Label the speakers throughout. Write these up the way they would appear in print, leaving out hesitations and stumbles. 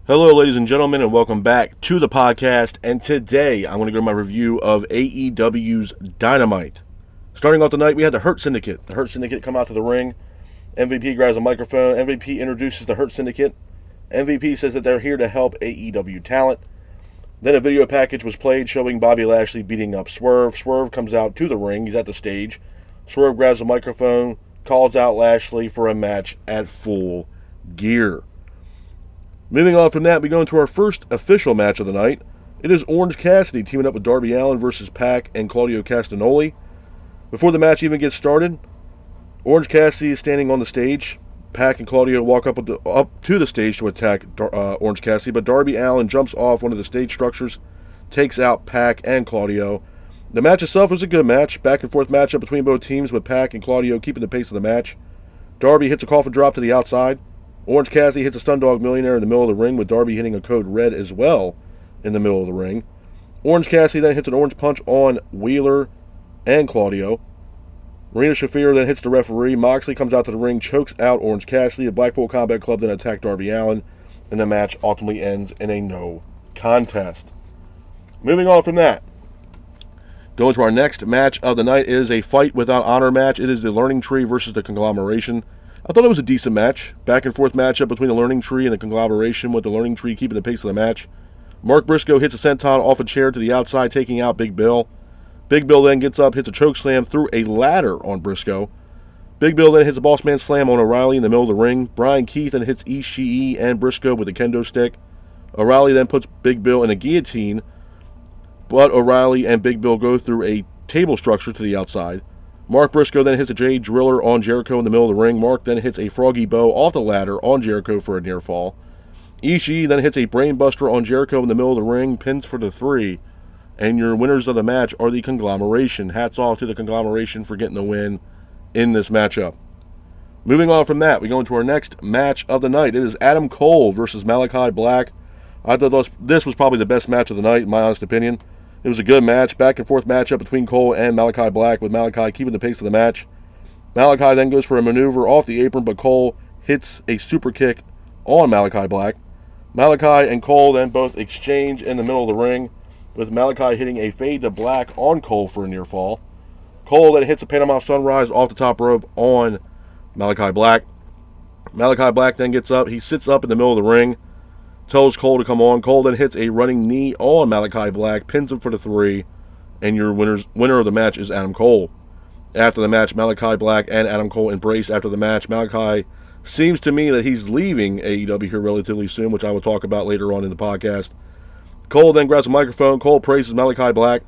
Speaker 1: Hello, ladies and gentlemen, and welcome back to the podcast. And today, I'm going to go to my review of AEW's Dynamite. Starting off the night, we had the Hurt Syndicate. The Hurt Syndicate come out to the ring. MVP grabs a microphone. MVP introduces the Hurt Syndicate. MVP says that they're here to help AEW talent. Then a video package was played showing Bobby Lashley beating up Swerve. Swerve comes out to the ring. He's at the stage. Swerve grabs a microphone, calls out Lashley for a match at Full Gear. Moving on from that, we go into our first official match of the night. It is Orange Cassidy teaming up with Darby Allin versus Pac and Claudio Castagnoli. Before the match even gets started, Orange Cassidy is standing on the stage. Pac and Claudio walk up to the stage to attack Orange Cassidy, but Darby Allin jumps off one of the stage structures, takes out Pac and Claudio. The match itself was a good match, back and forth matchup between both teams with Pac and Claudio keeping the pace of the match. Darby hits a coffin drop to the outside. Orange Cassidy hits a Stundog Millionaire in the middle of the ring, with Darby hitting a code red as well in the middle of the ring. Orange Cassidy then hits an orange punch on Wheeler and Claudio. Marina Shafir then hits the referee. Moxley comes out to the ring, chokes out Orange Cassidy. The Blackpool Combat Club then attack Darby Allin, and the match ultimately ends in a no contest. Moving on from that, going to our next match of the night, is a fight without honor match. It is the Learning Tree versus the Conglomeration. I thought it was a decent match. Back and forth matchup between the Learning Tree and the Conglomeration, with the Learning Tree keeping the pace of the match. Mark Briscoe hits a senton off a chair to the outside, taking out Big Bill. Big Bill then gets up, hits a choke slam through a ladder on Briscoe. Big Bill then hits a boss man slam on O'Reilly in the middle of the ring. Brian Keith then hits Ishii and Briscoe with a kendo stick. O'Reilly then puts Big Bill in a guillotine, but O'Reilly and Big Bill go through a table structure to the outside. Mark Briscoe then hits a Jade Driller on Jericho in the middle of the ring. Mark then hits a Froggy Bow off the ladder on Jericho for a near fall. Ishii then hits a Brainbuster on Jericho in the middle of the ring, pins for the 3. And your winners of the match are the Conglomeration. Hats off to the Conglomeration for getting the win in this matchup. Moving on from that, we go into our next match of the night. It is Adam Cole versus Malachi Black. I thought this was probably the best match of the night, in my honest opinion. It was a good match, back and forth matchup between Cole and Malachi Black, with Malachi keeping the pace of the match. Malachi then goes for a maneuver off the apron, but Cole hits a super kick on Malachi Black. Malachi and Cole then both exchange in the middle of the ring, with Malachi hitting a fade to black on Cole for a near fall. Cole then hits a Panama Sunrise off the top rope on Malachi Black. Malachi Black then gets up, he sits up in the middle of the ring, tells Cole to come on. Cole then hits a running knee on Malachi Black, pins him for the 3, and your winner of the match is Adam Cole. After the match, Malachi Black and Adam Cole embrace after the match. Malachi seems to me that he's leaving AEW here relatively soon, which I will talk about later on in the podcast. Cole then grabs a microphone. Cole praises Malachi Black.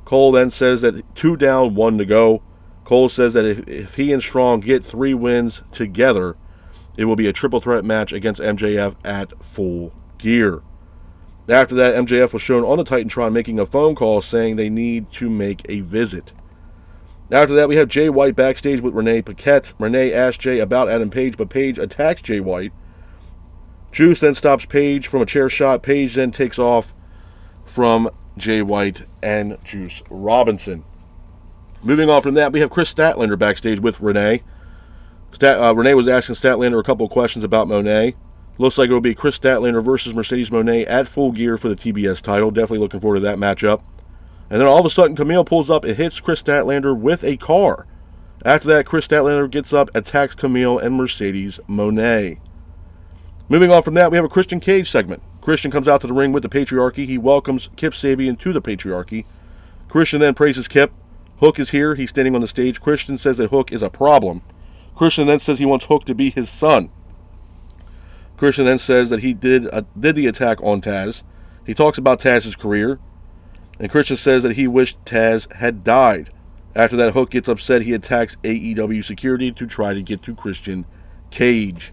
Speaker 1: Cole then says that 2 down, 1 to go. Cole says that if he and Strong get 3 wins together, it will be a triple threat match against MJF at Full Gear. After that, MJF was shown on the Titantron making a phone call saying they need to make a visit. After that, we have Jay White backstage with Renee Paquette. Renee asks Jay about Adam Page, but Page attacks Jay White. Juice then stops Page from a chair shot. Page then takes off from Jay White and Juice Robinson. Moving on from that, we have Chris Statlander backstage with Renee. Renee was asking Statlander a couple of questions about Monet. Looks like it will be Chris Statlander versus Mercedes Moné at Full Gear for the TBS title. Definitely looking forward to that matchup. And then all of a sudden, Camille pulls up and hits Chris Statlander with a car. After that, Chris Statlander gets up, attacks Camille and Mercedes Moné. Moving on from that, we have a Christian Cage segment. Christian comes out to the ring with the Patriarchy. He welcomes Kip Sabian to the Patriarchy. Christian then praises Kip. Hook is here. He's standing on the stage. Christian says that Hook is a problem. Christian then says he wants Hook to be his son. Christian then says that he did the attack on Taz. He talks about Taz's career. And Christian says that he wished Taz had died. After that, Hook gets upset. He attacks AEW security to try to get to Christian Cage.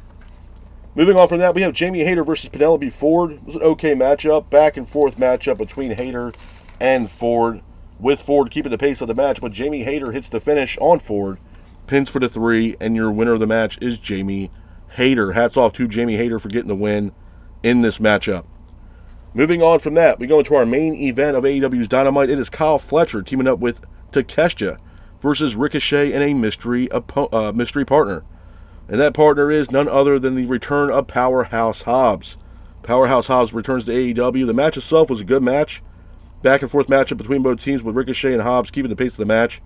Speaker 1: Moving on from that, we have Jamie Hayter versus Penelope Ford. It was an okay matchup. Back and forth matchup between Hayter and Ford, with Ford keeping the pace of the match. But Jamie Hayter hits the finish on Ford, pins for the 3, and your winner of the match is Jamie Hayter. Hats off to Jamie Hayter for getting the win in this matchup. Moving on from that, we go into our main event of AEW's Dynamite. It is Kyle Fletcher teaming up with Takeshita versus Ricochet and a mystery partner. And that partner is none other than the return of Powerhouse Hobbs. Powerhouse Hobbs returns to AEW. The match itself was a good match. Back and forth matchup between both teams with Ricochet and Hobbs keeping the pace of the match.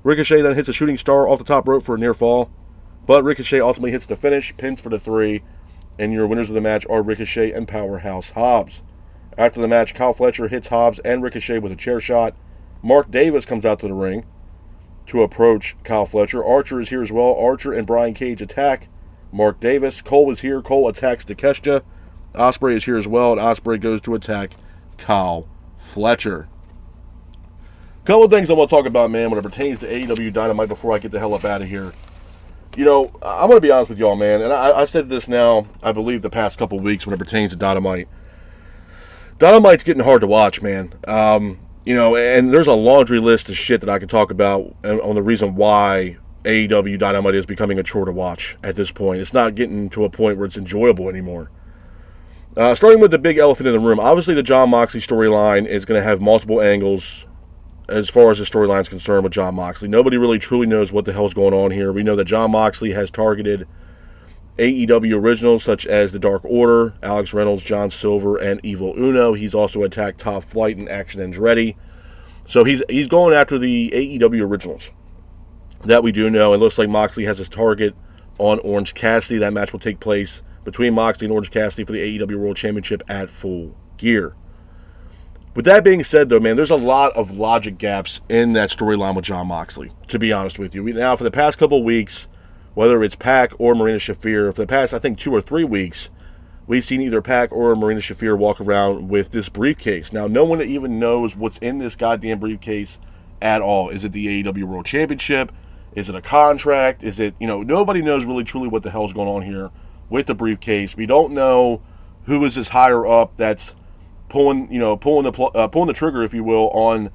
Speaker 1: Ricochet then hits a shooting star off the top rope for a near fall. But Ricochet ultimately hits the finish, pins for the 3. And your winners of the match are Ricochet and Powerhouse Hobbs. After the match, Kyle Fletcher hits Hobbs and Ricochet with a chair shot. Mark Davis comes out to the ring to approach Kyle Fletcher. Archer is here as well. Archer and Brian Cage attack Mark Davis. Cole is here. Cole attacks Takeshita. Ospreay is here as well, and Ospreay goes to attack Kyle Fletcher. Couple of things I want to talk about, man, when it pertains to AEW Dynamite before I get the hell up out of here. You know, I'm going to be honest with y'all, man, and I said this now, I believe, the past couple of weeks when it pertains to Dynamite. Dynamite's getting hard to watch, man. You know, and there's a laundry list of shit that I could talk about on the reason why AEW Dynamite is becoming a chore to watch at this point. It's not getting to a point where it's enjoyable anymore. Starting with the big elephant in the room, obviously the Jon Moxley storyline is going to have multiple angles as far as the storyline is concerned with Jon Moxley. Nobody really truly knows what the hell's going on here. We know that Jon Moxley has targeted AEW originals such as the Dark Order, Alex Reynolds, John Silver, and Evil Uno. He's also attacked Top Flight and Action Andretti. So he's going after the AEW originals. That we do know. It looks like Moxley has his target on Orange Cassidy. That match will take place between Moxley and Orange Cassidy for the AEW World Championship at Full Gear. With that being said, though, man, there's a lot of logic gaps in that storyline with Jon Moxley, to be honest with you. Now, for the past couple of weeks, whether it's Pac or Marina Shafir, for the past, I think, 2 or 3 weeks, we've seen either Pac or Marina Shafir walk around with this briefcase. Now, no one even knows what's in this goddamn briefcase at all. Is it the AEW World Championship? Is it a contract? Is it, nobody knows really truly what the hell's going on here with the briefcase. We don't know who is this higher up that's pulling the trigger, if you will, on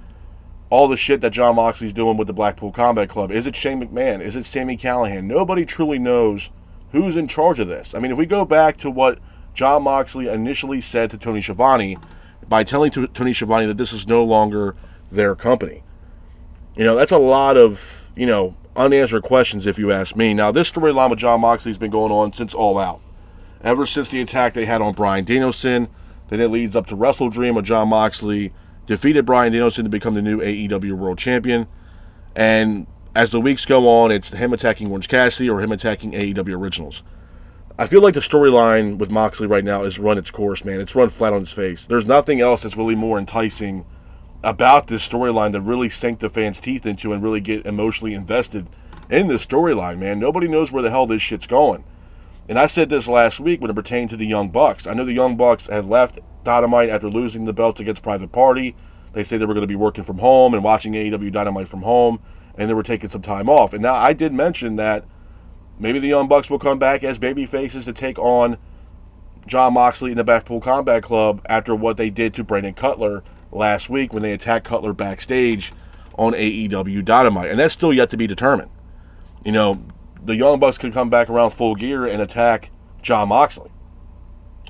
Speaker 1: all the shit that Jon Moxley's doing with the Blackpool Combat Club. Is it Shane McMahon? Is it Sami Callihan? Nobody truly knows who's in charge of this. I mean, if we go back to what Jon Moxley initially said to Tony Schiavone by telling Tony Schiavone that this is no longer their company, that's a lot of, unanswered questions, if you ask me. Now, this storyline with Jon Moxley has been going on since All Out. Ever since the attack they had on Bryan Danielson, then it leads up to Wrestle Dream, where Jon Moxley defeated Bryan Danielson to become the new AEW World Champion. And as the weeks go on, it's him attacking Orange Cassidy or him attacking AEW Originals. I feel like the storyline with Moxley right now has run its course, man. It's run flat on its face. There's nothing else that's really more enticing about this storyline to really sink the fans' teeth into and really get emotionally invested in this storyline, man. Nobody knows where the hell this shit's going. And I said this last week when it pertained to the Young Bucks. I know the Young Bucks had left Dynamite after losing the belts against Private Party. They say they were going to be working from home and watching AEW Dynamite from home, and they were taking some time off. And now I did mention that maybe the Young Bucks will come back as baby faces to take on Jon Moxley and the Blackpool Combat Club after what they did to Brandon Cutler last week when they attacked Cutler backstage on AEW Dynamite. And that's still yet to be determined. The Young Bucks could come back around Full Gear and attack Jon Moxley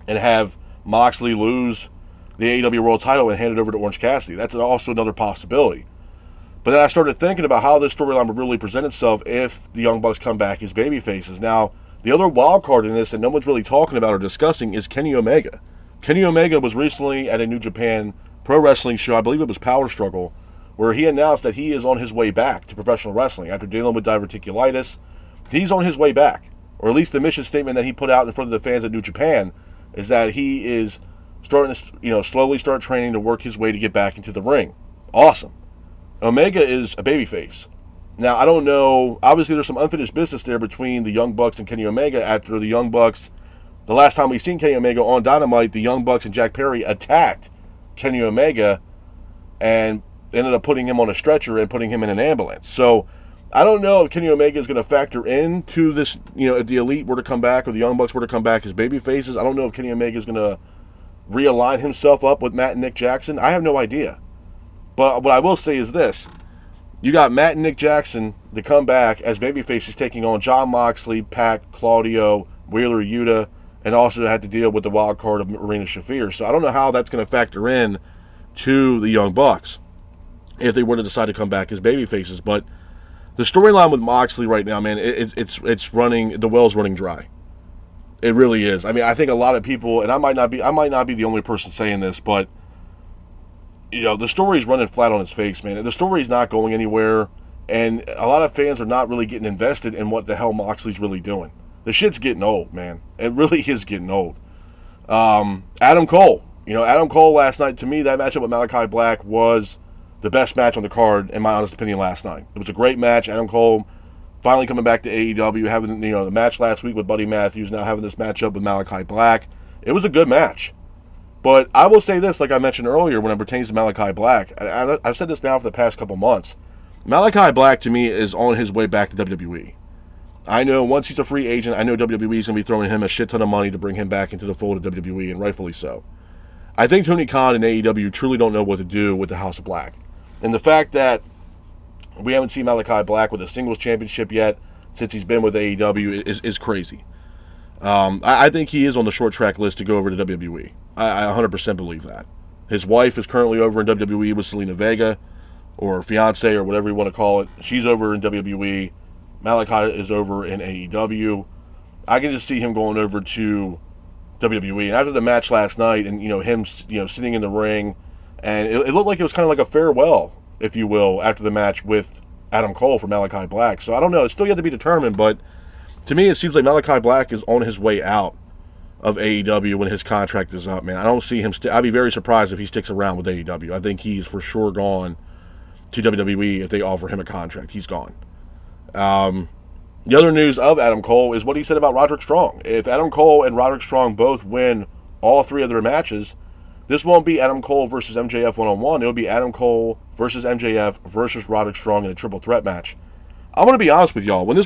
Speaker 1: and have Moxley lose the AEW World title and hand it over to Orange Cassidy. That's also another possibility. But then I started thinking about how this storyline would really present itself if the Young Bucks come back as babyfaces. Now, the other wild card in this that no one's really talking about or discussing is Kenny Omega. Kenny Omega was recently at a New Japan Pro Wrestling show, I believe it was Power Struggle, where he announced that he is on his way back to professional wrestling after dealing with diverticulitis. He's on his way back, or at least the mission statement that he put out in front of the fans at New Japan is that he is starting to, slowly start training to work his way to get back into the ring. Awesome. Omega is a babyface. Now, I don't know, obviously there's some unfinished business there between the Young Bucks and Kenny Omega after the Young Bucks, the last time we seen Kenny Omega on Dynamite, the Young Bucks and Jack Perry attacked Kenny Omega and ended up putting him on a stretcher and putting him in an ambulance. So, I don't know if Kenny Omega is going to factor into this, if the Elite were to come back or the Young Bucks were to come back as baby faces. I don't know if Kenny Omega is going to realign himself up with Matt and Nick Jackson. I have no idea. But what I will say is this. You got Matt and Nick Jackson to come back as baby faces taking on Jon Moxley, Pac, Claudio, Wheeler Yuta, and also had to deal with the wild card of Marina Shafir. So I don't know how that's going to factor in to the Young Bucks if they were to decide to come back as baby faces. But the storyline with Moxley right now, man, it's running, the well's running dry. It really is. I mean, I think a lot of people, and I might not be the only person saying this, but the story's running flat on its face, man. The story's not going anywhere, and a lot of fans are not really getting invested in what the hell Moxley's really doing. The shit's getting old, man. It really is getting old. Adam Cole. Adam Cole last night, to me, that matchup with Malachi Black was the best match on the card, in my honest opinion, last night. It was a great match. Adam Cole finally coming back to AEW, having the match last week with Buddy Matthews, now having this matchup with Malachi Black. It was a good match. But I will say this, like I mentioned earlier, when it pertains to Malachi Black, I've said this now for the past couple months. Malachi Black, to me, is on his way back to WWE. I know once he's a free agent, I know WWE is going to be throwing him a shit ton of money to bring him back into the fold of WWE, and rightfully so. I think Tony Khan and AEW truly don't know what to do with the House of Black. And the fact that we haven't seen Malachi Black with a singles championship yet since he's been with AEW is crazy. I think he is on the short track list to go over to WWE. I 100% believe that. His wife is currently over in WWE with Selena Vega, or fiance, or whatever you want to call it. She's over in WWE. Malachi is over in AEW. I can just see him going over to WWE. And after the match last night, and him sitting in the ring, and it looked like it was kind of like a farewell, if you will, after the match with Adam Cole for Malachi Black. So I don't know. It's still yet to be determined, but to me, it seems like Malachi Black is on his way out of AEW when his contract is up, man. I don't see him. I'd be very surprised if he sticks around with AEW. I think he's for sure gone to WWE if they offer him a contract. He's gone. The other news of Adam Cole is what he said about Roderick Strong. If Adam Cole and Roderick Strong both win all three of their matches, this won't be Adam Cole versus MJF one-on-one. It'll be Adam Cole versus MJF versus Roderick Strong in a triple threat match. I'm going to be honest with y'all. When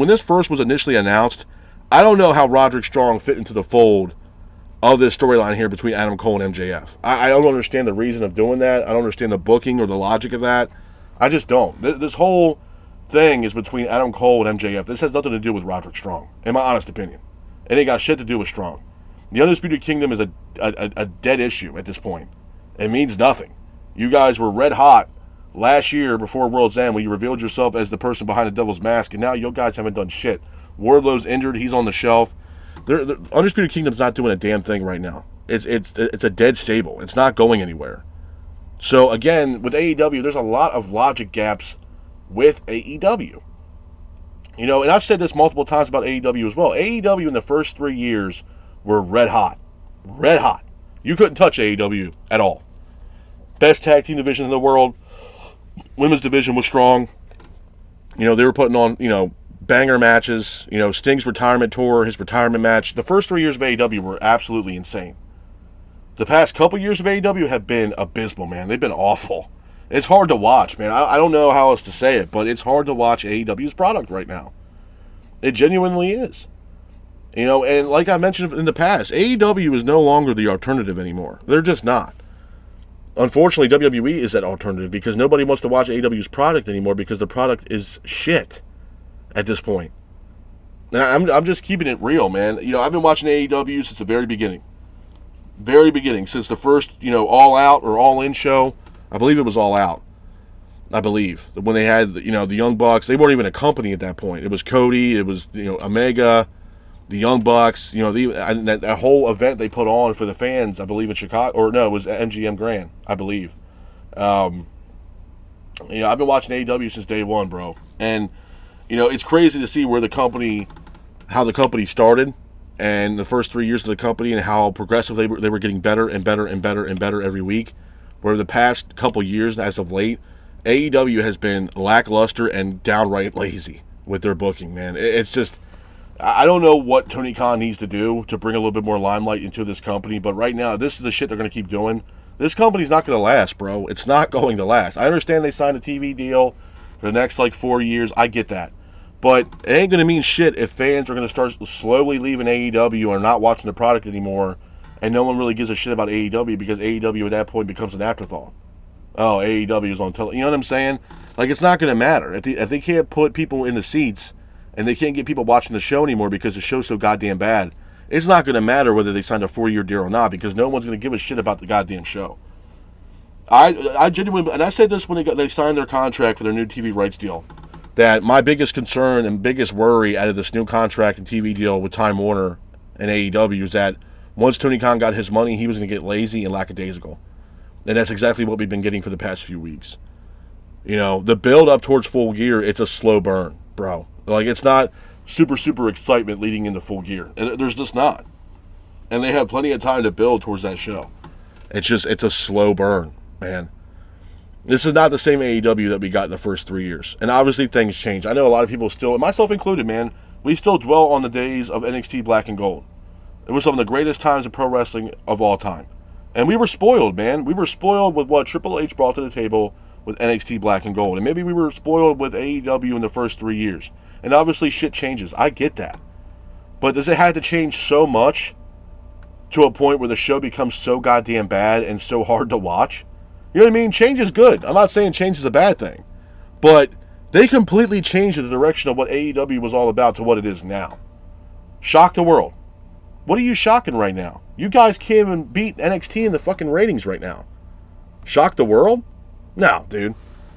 Speaker 1: this first was initially announced, I don't know how Roderick Strong fit into the fold of this storyline here between Adam Cole and MJF. I don't understand the reason of doing that. I don't understand the booking or the logic of that. I just don't. This whole thing is between Adam Cole and MJF. This has nothing to do with Roderick Strong, in my honest opinion. It ain't got shit to do with Strong. The Undisputed Kingdom is a dead issue at this point. It means nothing. You guys were red hot last year before World's End when you revealed yourself as the person behind the Devil's Mask, and now you guys haven't done shit. Wardlow's injured. He's on the shelf. The Undisputed Kingdom's not doing a damn thing right now. It's a dead stable. It's not going anywhere. So, again, with AEW, there's a lot of logic gaps with AEW. And I've said this multiple times about AEW as well. AEW in the first 3 years were red hot. Red hot. You couldn't touch AEW at all. Best tag team division in the world. Women's division was strong. They were putting on, banger matches. Sting's retirement tour, his retirement match. The first 3 years of AEW were absolutely insane. The past couple years of AEW have been abysmal, man. They've been awful. It's hard to watch, man. I don't know how else to say it, but it's hard to watch AEW's product right now. It genuinely is. And like I mentioned in the past, AEW is no longer the alternative anymore. They're just not. Unfortunately, WWE is that alternative because nobody wants to watch AEW's product anymore because the product is shit at this point. And I'm just keeping it real, man. I've been watching AEW since the very beginning. Very beginning. Since the first, All Out or All In show. I believe it was All Out. I believe. When they had, the Young Bucks. They weren't even a company at that point. It was Cody. It was, Omega. The Young Bucks. That whole event they put on for the fans, I believe in Chicago. Or no, it was MGM Grand, I believe. I've been watching AEW since day one, bro. And, it's crazy to see how the company started. And the first 3 years of the company and how progressive they were getting better and better and better and better every week. Where the past couple years, as of late, AEW has been lackluster and downright lazy with their booking, man. It's just, I don't know what Tony Khan needs to do to bring a little bit more limelight into this company, but right now, this is the shit they're going to keep doing. This company's not going to last, bro. It's not going to last. I understand they signed a TV deal for the next, 4 years. I get that. But it ain't going to mean shit if fans are going to start slowly leaving AEW or not watching the product anymore, and no one really gives a shit about AEW because AEW at that point becomes an afterthought. Oh, AEW is on television. You know what I'm saying? It's not going to matter. If they can't put people in the seats and they can't get people watching the show anymore because the show's so goddamn bad, it's not going to matter whether they signed a 4-year deal or not because no one's going to give a shit about the goddamn show. I genuinely, and I said this when they signed their contract for their new TV rights deal, that my biggest concern and biggest worry out of this new contract and TV deal with Time Warner in AEW is that once Tony Khan got his money, he was going to get lazy and lackadaisical. And that's exactly what we've been getting for the past few weeks. You know, the build up towards Full Gear, it's a slow burn, bro. Like, it's not super excitement leading into Full Gear. There's just not. And they have plenty of time to build towards that show. It's a slow burn, man. This is not the same AEW that we got in the first 3 years. And obviously things change. I know a lot of people still, and myself included, man, we still dwell on the days of NXT Black and Gold. It was some of the greatest times of pro wrestling of all time. And we were spoiled, man. We were spoiled with what Triple H brought to the table with NXT Black and Gold. And maybe we were spoiled with AEW in the first 3 years. And obviously shit changes. I get that. But does it have to change so much to a point where the show becomes so goddamn bad and so hard to watch? You know what I mean? Change is good. I'm not saying change is a bad thing. But they completely changed the direction of what AEW was all about to what it is now. Shock the world. What are you shocking right now? You guys can't even beat NXT in the fucking ratings right now. Shock the world? No, dude.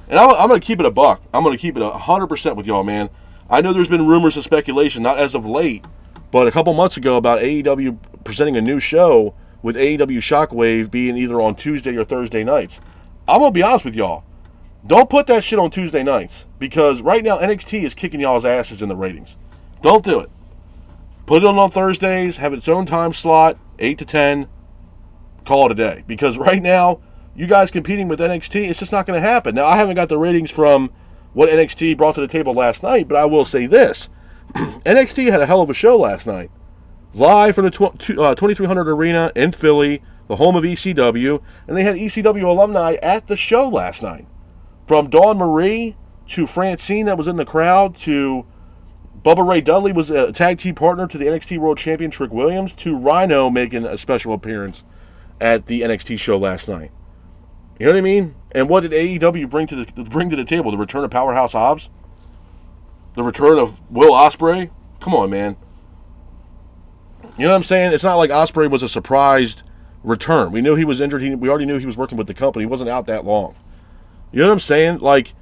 Speaker 1: And I'm going to keep it a buck. I'm going to keep it 100% with y'all, man. I know there's been rumors and speculation, not as of late, but a couple months ago about AEW presenting a new show with AEW Shockwave being either on Tuesday or Thursday nights. I'm going to be honest with y'all. Don't put that shit on Tuesday nights, because right now NXT is kicking y'all's asses in the ratings. Don't do it. Put it on Thursdays, have its own time slot, 8 to 10, call it a day. Because right now, you guys competing with NXT, it's just not going to happen. Now, I haven't got the ratings from what NXT brought to the table last night, but I will say this. NXT had a hell of a show last night. Live from the 2300 Arena in Philly, the home of ECW, and they had ECW alumni at the show last night. From Dawn Marie to Francine that was in the crowd to Bubba Ray Dudley was a tag team partner to the NXT World Champion Trick Williams to Rhino making a special appearance at the NXT show last night. You know what I mean? And what did AEW bring to the table? The return of Powerhouse Hobbs? The return of Will Ospreay? Come on, man. You know what I'm saying? It's not like Ospreay was a surprised return. We knew he was injured. We already knew he was working with the company. He wasn't out that long. You know what I'm saying? Like,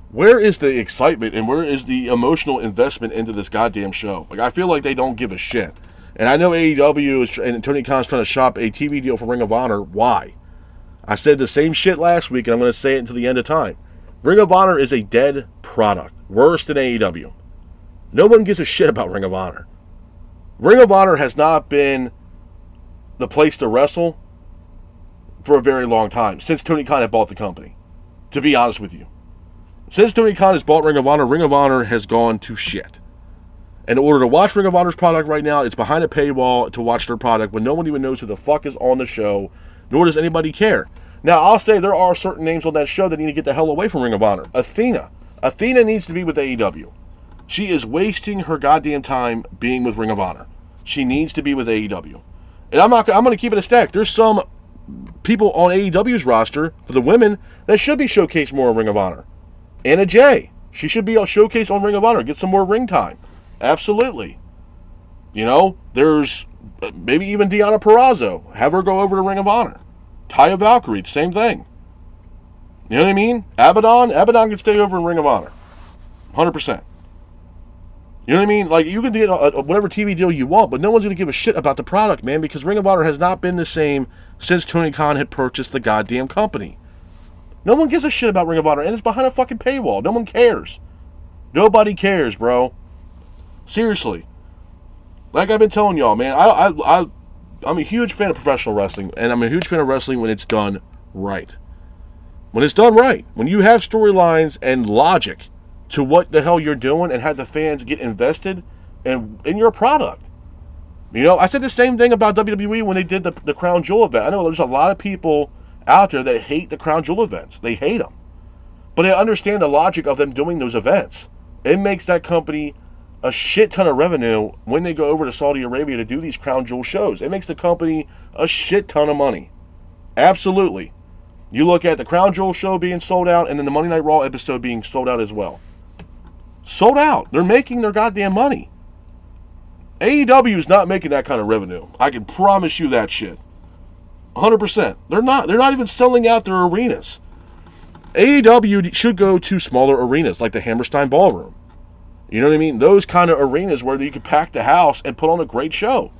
Speaker 1: where is the excitement and where is the emotional investment into this goddamn show? Like, I feel like they don't give a shit. And I know AEW and Tony Khan's trying to shop a TV deal for Ring of Honor. Why? I said the same shit last week, and I'm going to say it until the end of time. Ring of Honor is a dead product. Worse than AEW. No one gives a shit about Ring of Honor. Ring of Honor has not been the place to wrestle for a very long time, since Tony Khan had bought the company. To be honest with you. Since Tony Khan has bought Ring of Honor has gone to shit. In order to watch Ring of Honor's product right now, it's behind a paywall to watch their product when no one even knows who the fuck is on the show, nor does anybody care. Now, I'll say there are certain names on that show that need to get the hell away from Ring of Honor. Athena. Athena needs to be with AEW. She is wasting her goddamn time being with Ring of Honor. She needs to be with AEW. And I'm going to keep it a stack. There's some people on AEW's roster, for the women, that should be showcased more on Ring of Honor. Anna Jay. She should be showcased on Ring of Honor. Get some more ring time. Absolutely. You know, there's maybe even Deonna Purrazzo. Have her go over to Ring of Honor. Taya Valkyrie, same thing. You know what I mean? Abaddon can stay over in Ring of Honor. 100%. You know what I mean? Like, you can get whatever TV deal you want, but no one's going to give a shit about the product, man, because Ring of Honor has not been the same since Tony Khan had purchased the goddamn company. No one gives a shit about Ring of Honor, and it's behind a fucking paywall. No one cares. Nobody cares, bro. Seriously. Like I've been telling y'all, man, I'm a huge fan of professional wrestling, and I'm a huge fan of wrestling when it's done right. When it's done right. When you have storylines and logic to what the hell you're doing and have the fans get invested in your product. You know, I said the same thing about WWE when they did the Crown Jewel event. I know there's a lot of people out there that hate the Crown Jewel events. They hate them. But I understand the logic of them doing those events. It makes that company a shit ton of revenue when they go over to Saudi Arabia to do these Crown Jewel shows. It makes the company a shit ton of money. Absolutely. You look at the Crown Jewel show being sold out and then the Monday Night Raw episode being sold out as well. Sold out. They're making their goddamn money. AEW is not making that kind of revenue. I can promise you that shit. 100%. They're not even selling out their arenas. AEW should go to smaller arenas like the Hammerstein Ballroom. You know what I mean? Those kind of arenas where you could pack the house and put on a great show.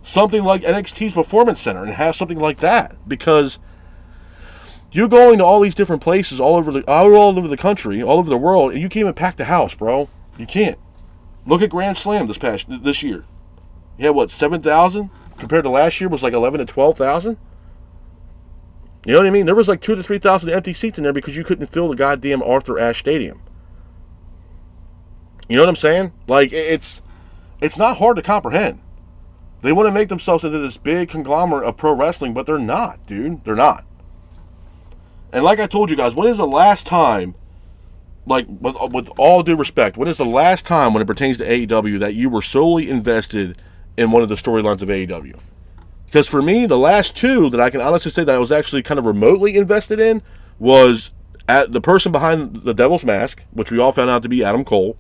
Speaker 1: something like NXT's Performance Center and have something like that, because you're going to all these different places all over the country, all over the world, and you can't even pack the house, bro. You can't. Look at Grand Slam this year. You had what, 7,000 compared to last year was like 11 to 12,000. You know what I mean? There was like 2,000 to 3,000 empty seats in there because you couldn't fill the goddamn Arthur Ashe Stadium. You know what I'm saying? Like, it's not hard to comprehend. They want to make themselves into this big conglomerate of pro wrestling, but they're not, dude. They're not. And like I told you guys, when is the last time, like, with all due respect, when is the last time when it pertains to AEW that you were solely invested in one of the storylines of AEW? Because for me, the last two that I can honestly say that I was actually kind of remotely invested in was at the person behind the Devil's Mask, which we all found out to be Adam Cole,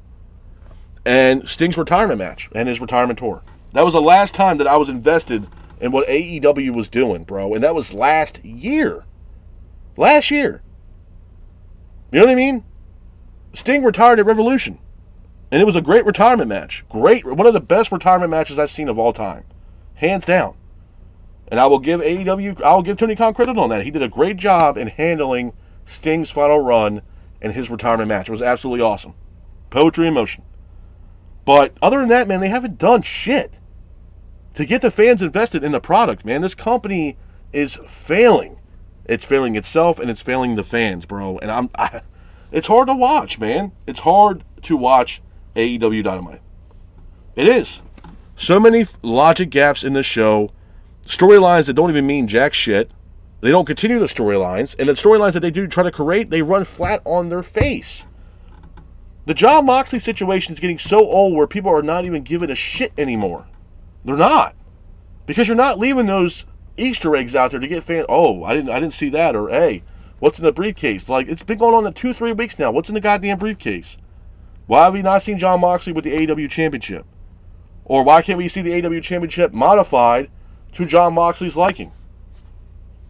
Speaker 1: and Sting's retirement match and his retirement tour. That was the last time that I was invested in what AEW was doing, bro. And that was last year. Last year. You know what I mean? Sting retired at Revolution. And it was a great retirement match. Great. One of the best retirement matches I've seen of all time. Hands down. And I will give Tony Khan credit on that. He did a great job in handling Sting's final run and his retirement match. It was absolutely awesome. Poetry in motion. But other than that, man, they haven't done shit to get the fans invested in the product, man. This company is failing. It's failing itself, and it's failing the fans, bro. And it's hard to watch, man. It's hard to watch AEW Dynamite. It is. So many logic gaps in the show. Storylines that don't even mean jack shit. They don't continue the storylines. And the storylines that they do try to create, they run flat on their face. The Jon Moxley situation is getting so old where people are not even giving a shit anymore. They're not. Because you're not leaving those Easter eggs out there to get fans. Oh, I didn't see that. Or, hey, what's in the briefcase? Like, it's been going on in 2-3 weeks now. What's in the goddamn briefcase? Why have we not seen Jon Moxley with the AEW Championship? Or why can't we see the AEW Championship modified to Jon Moxley's liking?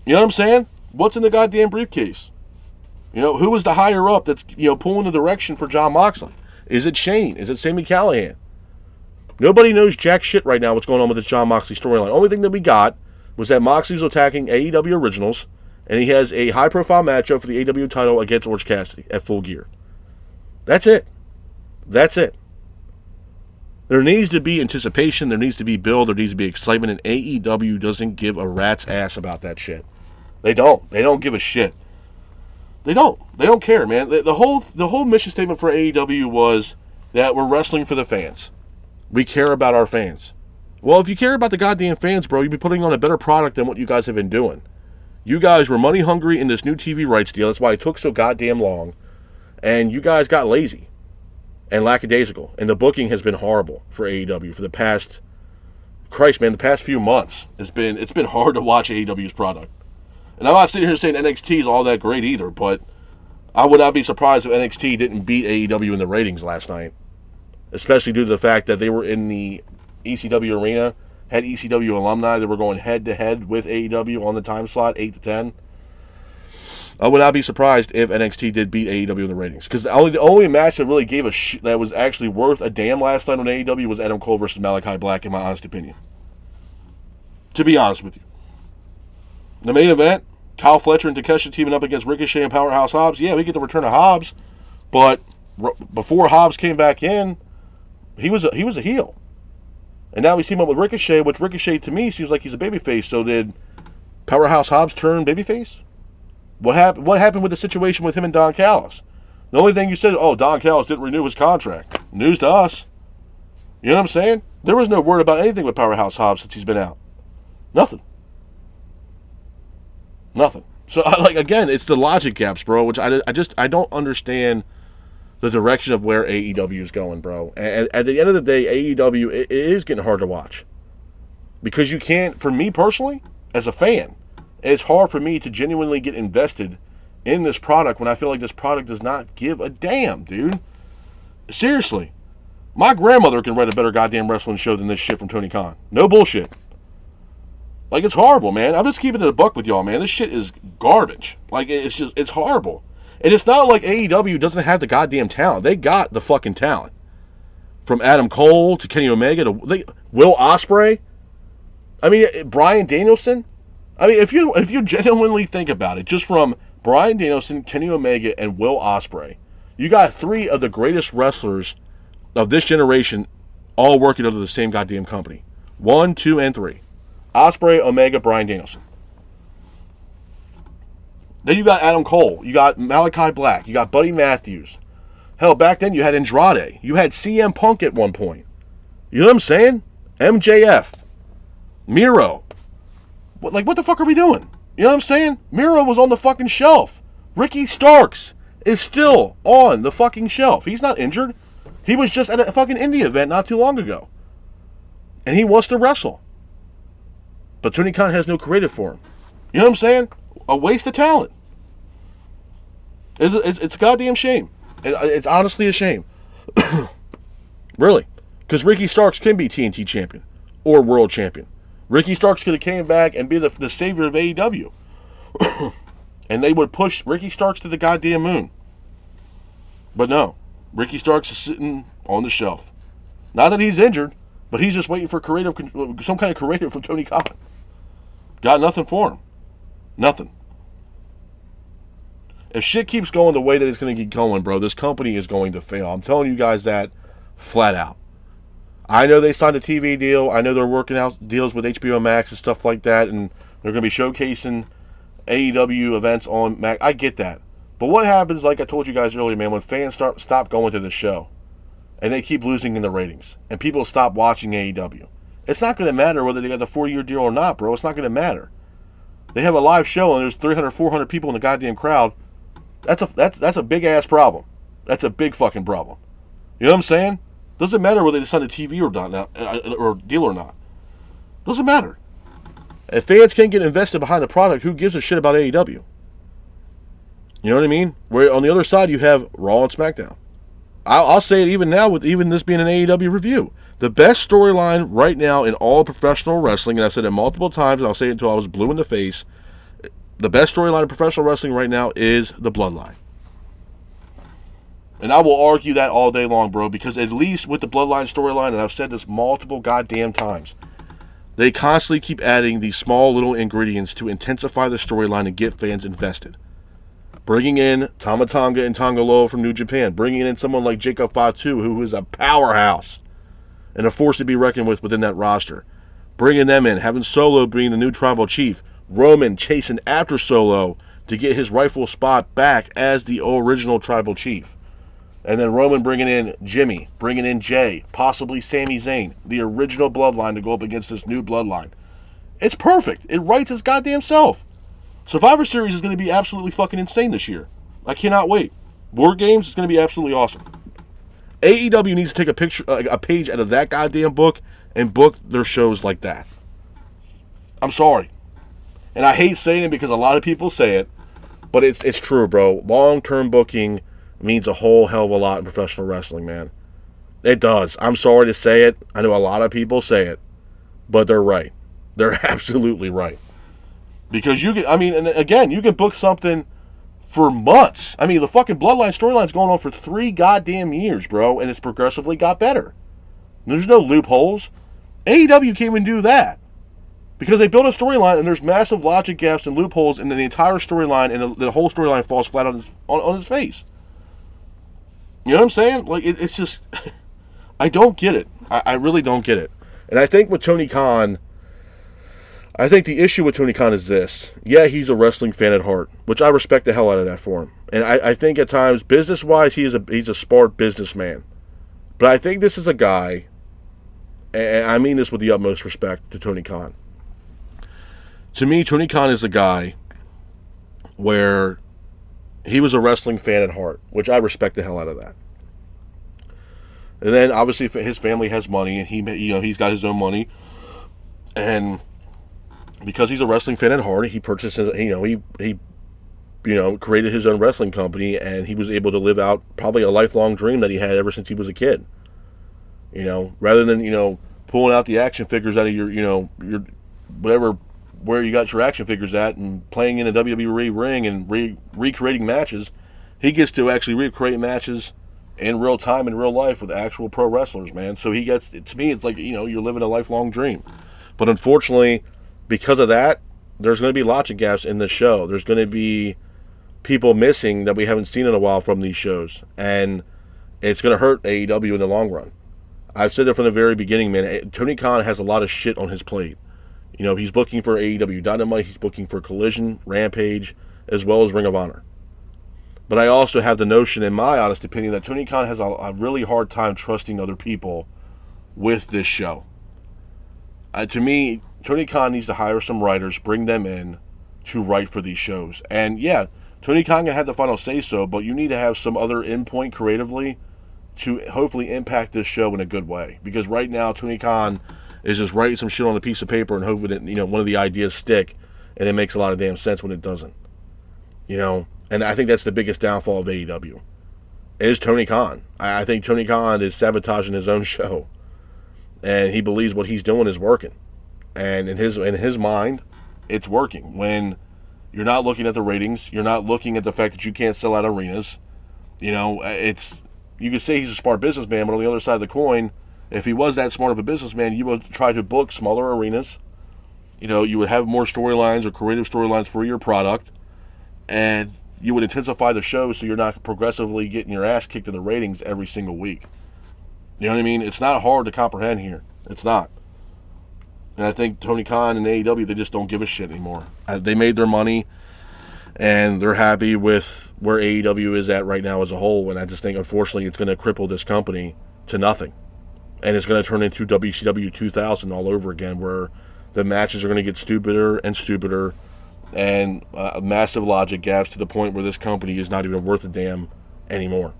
Speaker 1: You know what I'm saying? What's in the goddamn briefcase? You know, who is the higher up that's, pulling the direction for Jon Moxley? Is it Shane? Is it Sami Callihan? Nobody knows jack shit right now what's going on with this Jon Moxley storyline. Only thing that we got was that Moxley's attacking AEW Originals, and he has a high-profile matchup for the AEW title against Orange Cassidy at Full Gear. That's it. That's it. There needs to be anticipation, there needs to be build, there needs to be excitement, and AEW doesn't give a rat's ass about that shit. They don't. They don't give a shit. They don't. They don't care, man. The whole mission statement for AEW was that we're wrestling for the fans. We care about our fans. Well, if you care about the goddamn fans, bro, you'd be putting on a better product than what you guys have been doing. You guys were money hungry in this new TV rights deal. That's why it took so goddamn long. And you guys got lazy and lackadaisical. And the booking has been horrible for AEW for the past, the past few months. It's been hard to watch AEW's product. And I'm not sitting here saying NXT is all that great either, but I would not be surprised if NXT didn't beat AEW in the ratings last night. Especially due to the fact that they were in the ECW arena, had ECW alumni that were going head-to-head with AEW on the time slot, 8 to 10. I would not be surprised if NXT did beat AEW in the ratings. Because the only match that really gave a shit that was actually worth a damn last night on AEW was Adam Cole versus Malachi Black, in my honest opinion. To be honest with you. The main event, Kyle Fletcher and Takeshita teaming up against Ricochet and Powerhouse Hobbs. Yeah, we get the return of Hobbs, but before Hobbs came back in, he was a heel. And now we team up with Ricochet, which Ricochet to me seems like he's a babyface. So did Powerhouse Hobbs turn babyface? What happened with the situation with him and Don Callis? The only thing you said, Don Callis didn't renew his contract. News to us. You know what I'm saying? There was no word about anything with Powerhouse Hobbs since he's been out. Nothing. So, again, it's the logic gaps, bro, which I don't understand the direction of where AEW is going, bro. And at the end of the day, AEW, it is getting hard to watch. Because you can't, for me personally, as a fan, it's hard for me to genuinely get invested in this product when I feel like this product does not give a damn, dude. Seriously. My grandmother can write a better goddamn wrestling show than this shit from Tony Khan. No bullshit. Like, it's horrible, man. I'm just keeping it a buck with y'all, man. This shit is garbage. Like, it's horrible. And it's not like AEW doesn't have the goddamn talent. They got the fucking talent. From Adam Cole to Kenny Omega to Will Ospreay. I mean, Bryan Danielson. I mean, if you genuinely think about it, just from Bryan Danielson, Kenny Omega, and Will Ospreay, you got 3 of the greatest wrestlers of this generation all working under the same goddamn company. 1, 2, and 3. Ospreay, Omega, Bryan Danielson. Then you got Adam Cole. You got Malachi Black. You got Buddy Matthews. Hell, back then you had Andrade. You had CM Punk at one point. You know what I'm saying? MJF. Miro. What the fuck are we doing? You know what I'm saying? Miro was on the fucking shelf. Ricky Starks is still on the fucking shelf. He's not injured. He was just at a fucking indie event not too long ago. And he wants to wrestle. But Tony Khan has no creative for him. You know what I'm saying? A waste of talent. It's a goddamn shame. It's honestly a shame. Really. Because Ricky Starks can be TNT champion or world champion. Ricky Starks could have came back and be the savior of AEW. And they would push Ricky Starks to the goddamn moon. But no. Ricky Starks is sitting on the shelf. Not that he's injured, but he's just waiting for some kind of creative from Tony Khan. Got nothing for him. Nothing. If shit keeps going the way that it's going to keep going, bro, this company is going to fail. I'm telling you guys that flat out. I know they signed a TV deal. I know they're working out deals with HBO Max and stuff like that, and they're going to be showcasing AEW events on Max. I get that. But what happens, like I told you guys earlier, man, when fans stop going to the show and they keep losing in the ratings and people stop watching AEW? It's not going to matter whether they got the 4-year deal or not, bro. It's not going to matter. They have a live show and there's 300, 400 people in the goddamn crowd. That's a big-ass problem. That's a big fucking problem. You know what I'm saying? Doesn't matter whether they sign a TV or not now, or deal or not. Doesn't matter. If fans can't get invested behind the product, who gives a shit about AEW? You know what I mean? Where on the other side you have Raw and SmackDown. I'll say it even now with even this being an AEW review. The best storyline right now in all professional wrestling, and I've said it multiple times, and I'll say it until I was blue in the face, the best storyline in professional wrestling right now is the Bloodline. And I will argue that all day long, bro, because at least with the Bloodline storyline, and I've said this multiple goddamn times, they constantly keep adding these small little ingredients to intensify the storyline and get fans invested. Bringing in Tama Tonga and Tonga Loa from New Japan. Bringing in someone like Jacob Fatu, who is a powerhouse and a force to be reckoned with within that roster. Bringing them in. Having Solo being the new tribal chief. Roman chasing after Solo to get his rightful spot back as the original tribal chief. And then Roman bringing in Jimmy, bringing in Jay, possibly Sami Zayn, the original bloodline to go up against this new bloodline. It's perfect. It writes its goddamn self. Survivor Series is going to be absolutely fucking insane this year. I cannot wait. War Games is going to be absolutely awesome. AEW needs to take a page out of that goddamn book and book their shows like that. I'm sorry. And I hate saying it because a lot of people say it, but it's true, bro. Long-term booking means a whole hell of a lot in professional wrestling, man. It does. I'm sorry to say it. I know a lot of people say it, but they're right. They're absolutely right. Because you can, and again, you can book something for months. I mean, the fucking Bloodline storyline's going on for 3 goddamn years, bro, and it's progressively got better. There's no loopholes. AEW can't even do that. Because they build a storyline and there's massive logic gaps and loopholes in the entire storyline, and the whole storyline falls flat on his face. You know what I'm saying? Like, it's just, I don't get it. I really don't get it. And I think with Tony Khan, the issue with Tony Khan is this. Yeah, he's a wrestling fan at heart, which I respect the hell out of that for him. And I think at times, business-wise, he's a smart businessman. But I think this is a guy, and I mean this with the utmost respect to Tony Khan. To me, Tony Khan is a guy where he was a wrestling fan at heart, which I respect the hell out of that. And then obviously his family has money, and he's got his own money, and because he's a wrestling fan at heart, he purchased he created his own wrestling company, and he was able to live out probably a lifelong dream that he had ever since he was a kid. Rather than pulling out the action figures out of your whatever, where you got your action figures at, and playing in a WWE ring and recreating matches, he gets to actually recreate matches in real time, in real life, with actual pro wrestlers, man. So he gets, to me, it's like, you're living a lifelong dream. But unfortunately, because of that, there's going to be logic gaps in the show. There's going to be people missing that we haven't seen in a while from these shows. And it's going to hurt AEW in the long run. I've said it from the very beginning, man. Tony Khan has a lot of shit on his plate. You know, he's booking for AEW Dynamite. He's booking for Collision, Rampage, as well as Ring of Honor. But I also have the notion, in my honest opinion, that Tony Khan has a really hard time trusting other people with this show. To me, Tony Khan needs to hire some writers, bring them in to write for these shows. And yeah, Tony Khan can have the final say-so, but you need to have some other endpoint creatively to hopefully impact this show in a good way. Because right now, Tony Khan is just writing some shit on a piece of paper and hoping that, you know, one of the ideas stick, and it makes a lot of damn sense when it doesn't. You know, and I think that's the biggest downfall of AEW. Is Tony Khan. I think Tony Khan is sabotaging his own show, and he believes what he's doing is working. And in his mind, it's working. When you're not looking at the ratings, you're not looking at the fact that you can't sell out arenas. You know, you could say he's a smart businessman, but on the other side of the coin, if he was that smart of a businessman, you would try to book smaller arenas. You know, you would have more storylines or creative storylines for your product, and you would intensify the show so you're not progressively getting your ass kicked in the ratings every single week. You know what I mean? It's not hard to comprehend here. It's not. And I think Tony Khan and AEW, they just don't give a shit anymore. They made their money, and they're happy with where AEW is at right now as a whole. And I just think, unfortunately, it's going to cripple this company to nothing. And it's going to turn into WCW 2000 all over again, where the matches are going to get stupider and stupider, and massive logic gaps to the point where this company is not even worth a damn anymore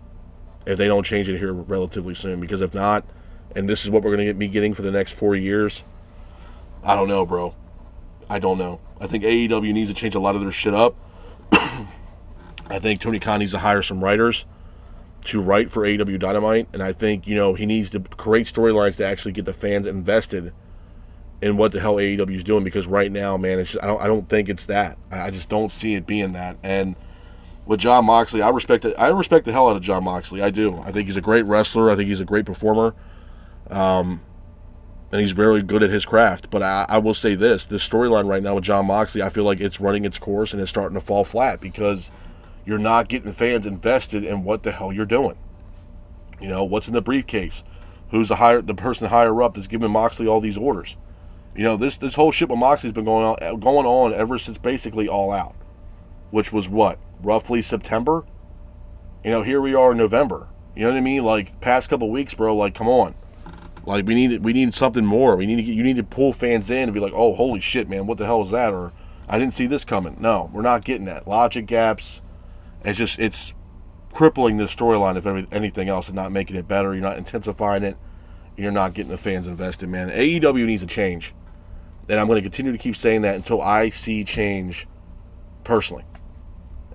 Speaker 1: if they don't change it here relatively soon. Because if not, and this is what we're going to be getting for the next 4 years, I don't know, bro. I don't know. I think AEW needs to change a lot of their shit up. I think Tony Khan needs to hire some writers to write for AEW Dynamite, and I think, you know, he needs to create storylines to actually get the fans invested in what the hell AEW is doing. Because right now, man, it's just, I don't think it's that. I just don't see it being that. And with Jon Moxley, I respect it. I respect the hell out of Jon Moxley. I do. I think he's a great wrestler. I think he's a great performer. And he's very good at his craft. But I will say this storyline right now with Jon Moxley, I feel like it's running its course and it's starting to fall flat because you're not getting fans invested in what the hell you're doing. You know, what's in the briefcase? Who's the person higher up that's giving Moxley all these orders? You know, this whole shit with Moxley's been going on ever since basically All Out, which was what, roughly September? You know, here we are in November. You know what I mean? Like, past couple weeks, bro. Like, come on. Like, we need something more. You need to pull fans in and be like, oh, holy shit, man, what the hell is that? Or I didn't see this coming. No, we're not getting that. Logic gaps. It's crippling the storyline, if anything else, and not making it better. You're not intensifying it. You're not getting the fans invested, man. AEW needs a change. And I'm going to continue to keep saying that until I see change personally.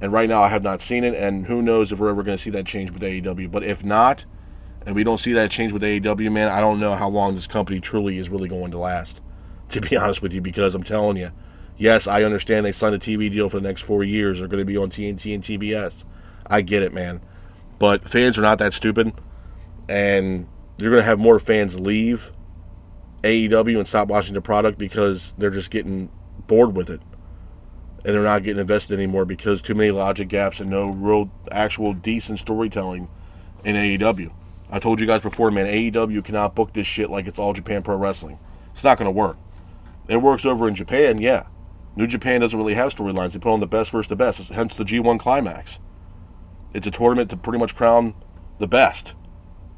Speaker 1: And right now I have not seen it, and who knows if we're ever going to see that change with AEW. But if not, and we don't see that change with AEW, man, I don't know how long this company truly is really going to last, to be honest with you, because I'm telling you, yes, I understand they signed a TV deal for the next 4 years. They're going to be on TNT and TBS. I get it, man. But fans are not that stupid, and you're going to have more fans leave AEW and stop watching the product because they're just getting bored with it. And they're not getting invested anymore because too many logic gaps and no real actual decent storytelling in AEW. I told you guys before, man, AEW cannot book this shit like it's All Japan Pro Wrestling. It's not going to work. It works over in Japan, yeah. New Japan doesn't really have storylines. They put on the best versus the best, hence the G1 Climax. It's a tournament to pretty much crown the best.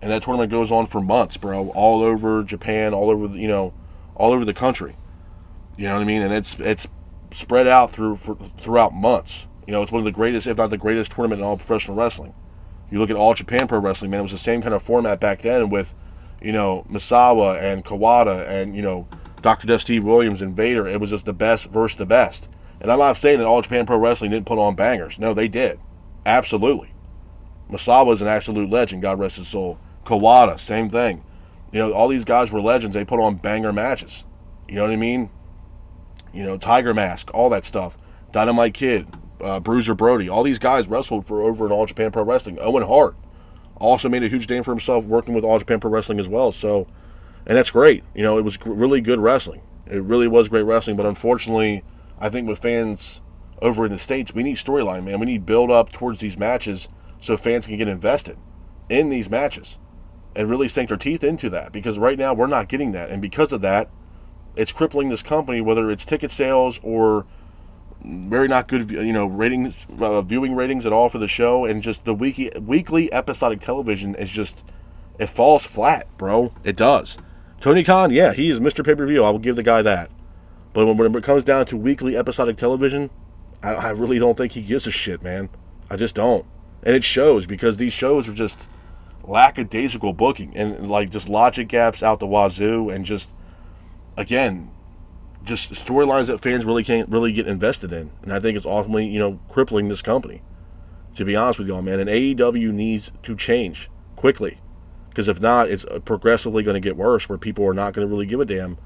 Speaker 1: And that tournament goes on for months, bro, all over Japan, all over the country. You know what I mean? And it's spread out throughout months. You know, it's one of the greatest, if not the greatest tournament in all professional wrestling. You look at All Japan Pro Wrestling, man, it was the same kind of format back then with, you know, Misawa and Kawada and, you know, Dr. Death Steve Williams and Vader. It was just the best versus the best. And I'm not saying that All Japan Pro Wrestling didn't put on bangers. No, they did. Absolutely. Misawa is an absolute legend, God rest his soul. Kawada, same thing. You know, all these guys were legends. They put on banger matches. You know what I mean? You know, Tiger Mask, all that stuff. Dynamite Kid, Bruiser Brody. All these guys wrestled for over in All Japan Pro Wrestling. Owen Hart also made a huge name for himself working with All Japan Pro Wrestling as well. So, and that's great. You know, it was really good wrestling. It really was great wrestling, but unfortunately, I think with fans over in the States, we need storyline, man. We need build up towards these matches so fans can get invested in these matches and really sink their teeth into that, because right now we're not getting that. And because of that, it's crippling this company, whether it's ticket sales or very not good, ratings, viewing ratings at all for the show, and just the weekly episodic television is just, it falls flat, bro. It does. Tony Khan, yeah, he is Mr. Pay-Per-View. I will give the guy that. But when it comes down to weekly episodic television, I really don't think he gives a shit, man. I just don't. And it shows, because these shows are just lackadaisical booking and like just logic gaps out the wazoo, and just, again, just storylines that fans really can't really get invested in. And I think it's ultimately, crippling this company, to be honest with y'all, man. And AEW needs to change quickly, because if not, it's progressively going to get worse, where people are not going to really give a damn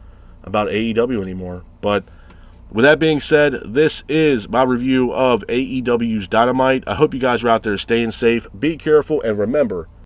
Speaker 1: about AEW anymore. But with that being said, this is my review of AEW's Dynamite. I hope you guys are out there staying safe, be careful, and remember,